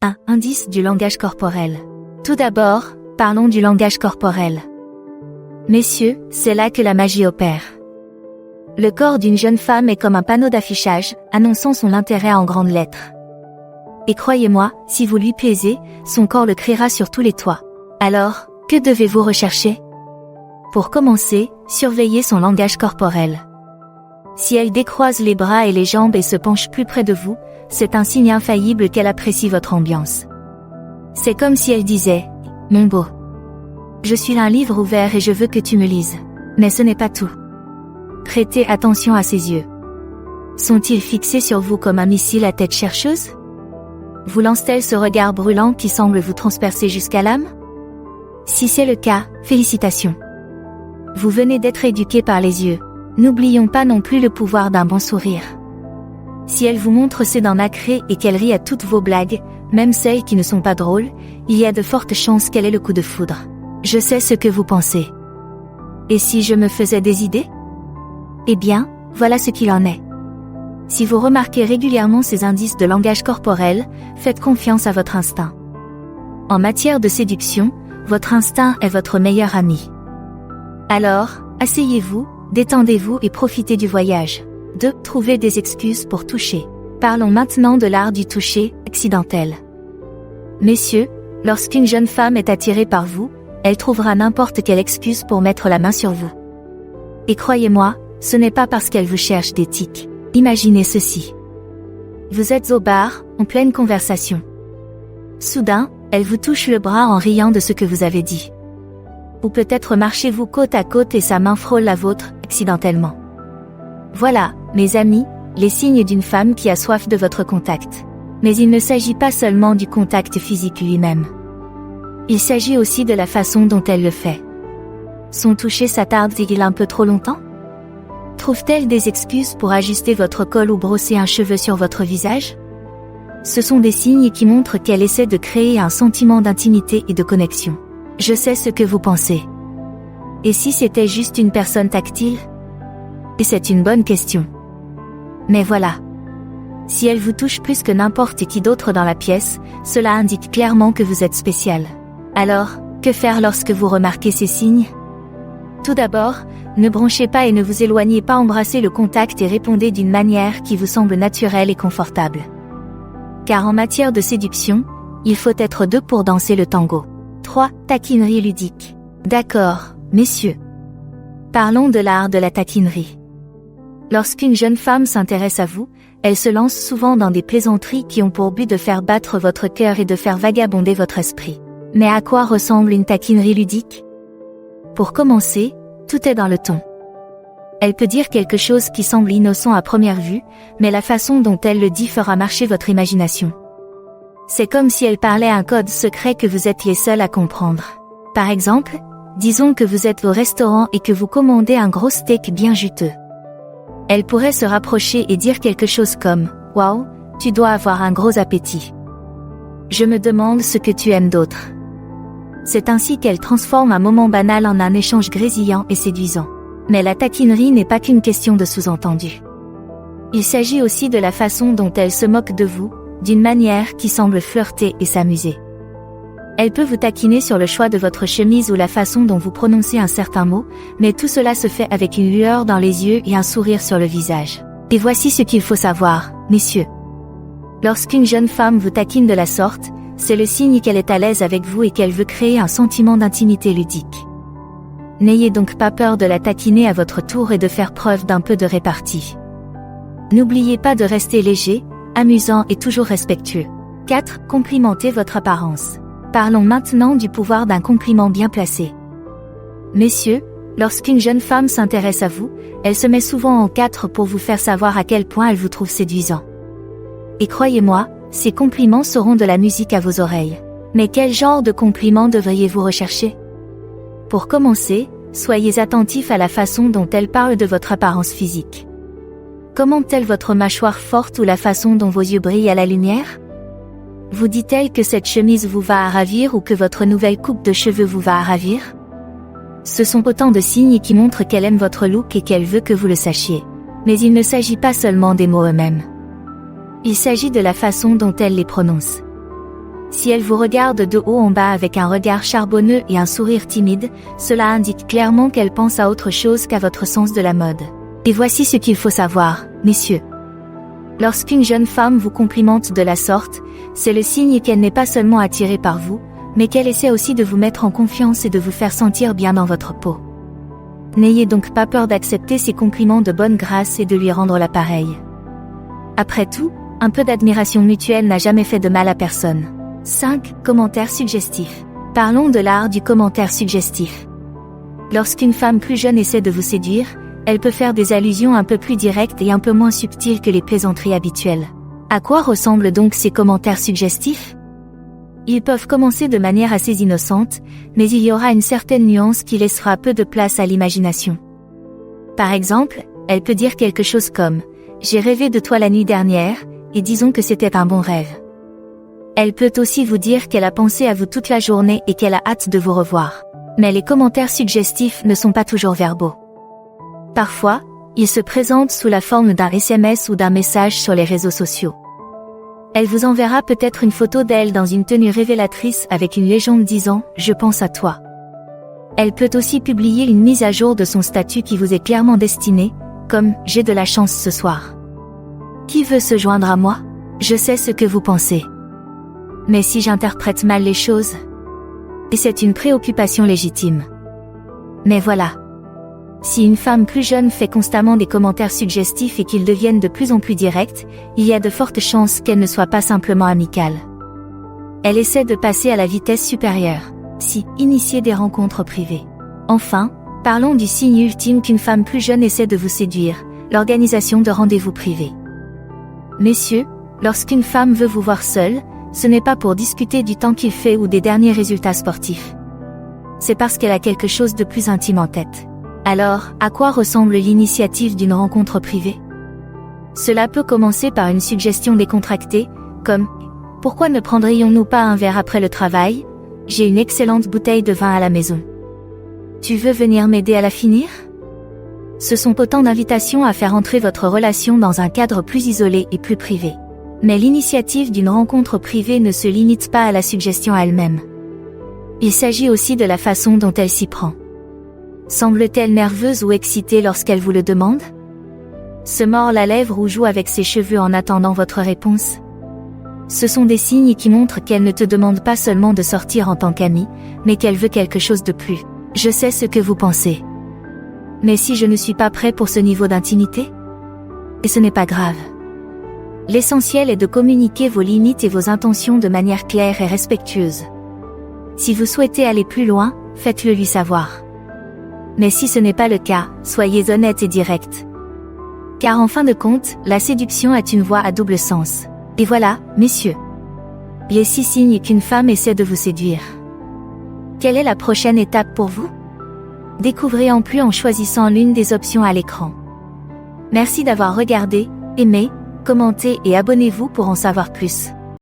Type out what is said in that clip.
1. Indice du langage corporel. Tout d'abord, parlons du langage corporel. Messieurs, c'est là que la magie opère. Le corps d'une jeune femme est comme un panneau d'affichage, annonçant son intérêt en grandes lettres. Et croyez-moi, si vous lui plaisez, son corps le criera sur tous les toits. Alors, que devez-vous rechercher? Pour commencer, surveillez son langage corporel. Si elle décroise les bras et les jambes et se penche plus près de vous, c'est un signe infaillible qu'elle apprécie votre ambiance. C'est comme si elle disait « Mon beau, je suis un livre ouvert et je veux que tu me lises. » Mais ce n'est pas tout. Prêtez attention à ses yeux. Sont-ils fixés sur vous comme un missile à tête chercheuse? Vous lance-t-elle ce regard brûlant qui semble vous transpercer jusqu'à l'âme? Si c'est le cas, félicitations. Vous venez d'être éduqué par les yeux. N'oublions pas non plus le pouvoir d'un bon sourire. Si elle vous montre ses dents nacrées et qu'elle rit à toutes vos blagues, même celles qui ne sont pas drôles, il y a de fortes chances qu'elle ait le coup de foudre. Je sais ce que vous pensez. Et si je me faisais des idées? Eh bien, voilà ce qu'il en est. Si vous remarquez régulièrement ces indices de langage corporel, faites confiance à votre instinct. En matière de séduction, votre instinct est votre meilleur ami. Alors, asseyez-vous, détendez-vous et profitez du voyage. 2. Trouvez des excuses pour toucher. Parlons maintenant de l'art du toucher accidentel. Messieurs, lorsqu'une jeune femme est attirée par vous, elle trouvera n'importe quelle excuse pour mettre la main sur vous. Et croyez-moi, ce n'est pas parce qu'elle vous cherche des tics. Imaginez ceci. Vous êtes au bar, en pleine conversation. Soudain, elle vous touche le bras en riant de ce que vous avez dit. Ou peut-être marchez-vous côte à côte et sa main frôle la vôtre, accidentellement. Voilà, mes amis, les signes d'une femme qui a soif de votre contact. Mais il ne s'agit pas seulement du contact physique lui-même. Il s'agit aussi de la façon dont elle le fait. Son toucher s'attarde-t-il un peu trop longtemps? Trouve-t-elle des excuses pour ajuster votre col ou brosser un cheveu sur votre visage? Ce sont des signes qui montrent qu'elle essaie de créer un sentiment d'intimité et de connexion. Je sais ce que vous pensez. Et si c'était juste une personne tactile? Et c'est une bonne question. Mais voilà. Si elle vous touche plus que n'importe qui d'autre dans la pièce, cela indique clairement que vous êtes spécial. Alors, que faire lorsque vous remarquez ces signes? Tout d'abord, ne bronchez pas et ne vous éloignez pas, embrassez le contact et répondez d'une manière qui vous semble naturelle et confortable. Car en matière de séduction, il faut être deux pour danser le tango. 3. Taquinerie ludique. D'accord, messieurs. Parlons de l'art de la taquinerie. Lorsqu'une jeune femme s'intéresse à vous, elle se lance souvent dans des plaisanteries qui ont pour but de faire battre votre cœur et de faire vagabonder votre esprit. Mais à quoi ressemble une taquinerie ludique? Pour commencer, tout est dans le ton. Elle peut dire quelque chose qui semble innocent à première vue, mais la façon dont elle le dit fera marcher votre imagination. C'est comme si elle parlait un code secret que vous êtes les seuls à comprendre. Par exemple, disons que vous êtes au restaurant et que vous commandez un gros steak bien juteux. Elle pourrait se rapprocher et dire quelque chose comme « Waouh, tu dois avoir un gros appétit. Je me demande ce que tu aimes d'autre. » C'est ainsi qu'elle transforme un moment banal en un échange grésillant et séduisant. Mais la taquinerie n'est pas qu'une question de sous-entendu. Il s'agit aussi de la façon dont elle se moque de vous, d'une manière qui semble flirter et s'amuser. Elle peut vous taquiner sur le choix de votre chemise ou la façon dont vous prononcez un certain mot, mais tout cela se fait avec une lueur dans les yeux et un sourire sur le visage. Et voici ce qu'il faut savoir, messieurs. Lorsqu'une jeune femme vous taquine de la sorte, c'est le signe qu'elle est à l'aise avec vous et qu'elle veut créer un sentiment d'intimité ludique. N'ayez donc pas peur de la taquiner à votre tour et de faire preuve d'un peu de répartie. N'oubliez pas de rester léger, amusant et toujours respectueux. 4. Complimentez votre apparence. Parlons maintenant du pouvoir d'un compliment bien placé. Messieurs, lorsqu'une jeune femme s'intéresse à vous, elle se met souvent en quatre pour vous faire savoir à quel point elle vous trouve séduisant. Et croyez-moi, ces compliments seront de la musique à vos oreilles. Mais quel genre de compliments devriez-vous rechercher? Pour commencer, soyez attentifs à la façon dont elle parle de votre apparence physique. Commente-t-elle votre mâchoire forte ou la façon dont vos yeux brillent à la lumière? Vous dit-elle que cette chemise vous va à ravir ou que votre nouvelle coupe de cheveux vous va à ravir? Ce sont autant de signes qui montrent qu'elle aime votre look et qu'elle veut que vous le sachiez. Mais il ne s'agit pas seulement des mots eux-mêmes. Il s'agit de la façon dont elle les prononce. Si elle vous regarde de haut en bas avec un regard charbonneux et un sourire timide, cela indique clairement qu'elle pense à autre chose qu'à votre sens de la mode. Et voici ce qu'il faut savoir, messieurs. Lorsqu'une jeune femme vous complimente de la sorte, c'est le signe qu'elle n'est pas seulement attirée par vous, mais qu'elle essaie aussi de vous mettre en confiance et de vous faire sentir bien dans votre peau. N'ayez donc pas peur d'accepter ces compliments de bonne grâce et de lui rendre l'appareil. Après tout, un peu d'admiration mutuelle n'a jamais fait de mal à personne. 5. Commentaires suggestifs. Parlons de l'art du commentaire suggestif. Lorsqu'une femme plus jeune essaie de vous séduire, elle peut faire des allusions un peu plus directes et un peu moins subtiles que les plaisanteries habituelles. À quoi ressemblent donc ces commentaires suggestifs ? Ils peuvent commencer de manière assez innocente, mais il y aura une certaine nuance qui laissera peu de place à l'imagination. Par exemple, elle peut dire quelque chose comme « J'ai rêvé de toi la nuit dernière, et disons que c'était un bon rêve ». Elle peut aussi vous dire qu'elle a pensé à vous toute la journée et qu'elle a hâte de vous revoir. Mais les commentaires suggestifs ne sont pas toujours verbaux. Parfois, ils se présentent sous la forme d'un SMS ou d'un message sur les réseaux sociaux. Elle vous enverra peut-être une photo d'elle dans une tenue révélatrice avec une légende disant « Je pense à toi ». Elle peut aussi publier une mise à jour de son statut qui vous est clairement destiné, comme « J'ai de la chance ce soir ». Qui veut se joindre à moi ? Je sais ce que vous pensez. Mais si j'interprète mal les choses ? Et c'est une préoccupation légitime. Mais voilà. Si une femme plus jeune fait constamment des commentaires suggestifs et qu'ils deviennent de plus en plus directs, il y a de fortes chances qu'elle ne soit pas simplement amicale. Elle essaie de passer à la vitesse supérieure. Si, initier des rencontres privées. Enfin, parlons du signe ultime qu'une femme plus jeune essaie de vous séduire, l'organisation de rendez-vous privés. Messieurs, lorsqu'une femme veut vous voir seule, ce n'est pas pour discuter du temps qu'il fait ou des derniers résultats sportifs. C'est parce qu'elle a quelque chose de plus intime en tête. Alors, à quoi ressemble l'initiative d'une rencontre privée ? Cela peut commencer par une suggestion décontractée, comme « Pourquoi ne prendrions-nous pas un verre après le travail ? J'ai une excellente bouteille de vin à la maison. Tu veux venir m'aider à la finir ?» Ce sont autant d'invitations à faire entrer votre relation dans un cadre plus isolé et plus privé. Mais l'initiative d'une rencontre privée ne se limite pas à la suggestion elle-même. Il s'agit aussi de la façon dont elle s'y prend. Semble-t-elle nerveuse ou excitée lorsqu'elle vous le demande ? Se mord la lèvre ou joue avec ses cheveux en attendant votre réponse ? Ce sont des signes qui montrent qu'elle ne te demande pas seulement de sortir en tant qu'amie, mais qu'elle veut quelque chose de plus. Je sais ce que vous pensez. Mais si je ne suis pas prêt pour ce niveau d'intimité ? Et ce n'est pas grave. L'essentiel est de communiquer vos limites et vos intentions de manière claire et respectueuse. Si vous souhaitez aller plus loin, faites-le lui savoir. Mais si ce n'est pas le cas, soyez honnête et direct. Car en fin de compte, la séduction est une voie à double sens. Et voilà, messieurs. Les 6 signes qu'une femme essaie de vous séduire. Quelle est la prochaine étape pour vous ? Découvrez en plus en choisissant l'une des options à l'écran. Merci d'avoir regardé, aimé, commentez et abonnez-vous pour en savoir plus.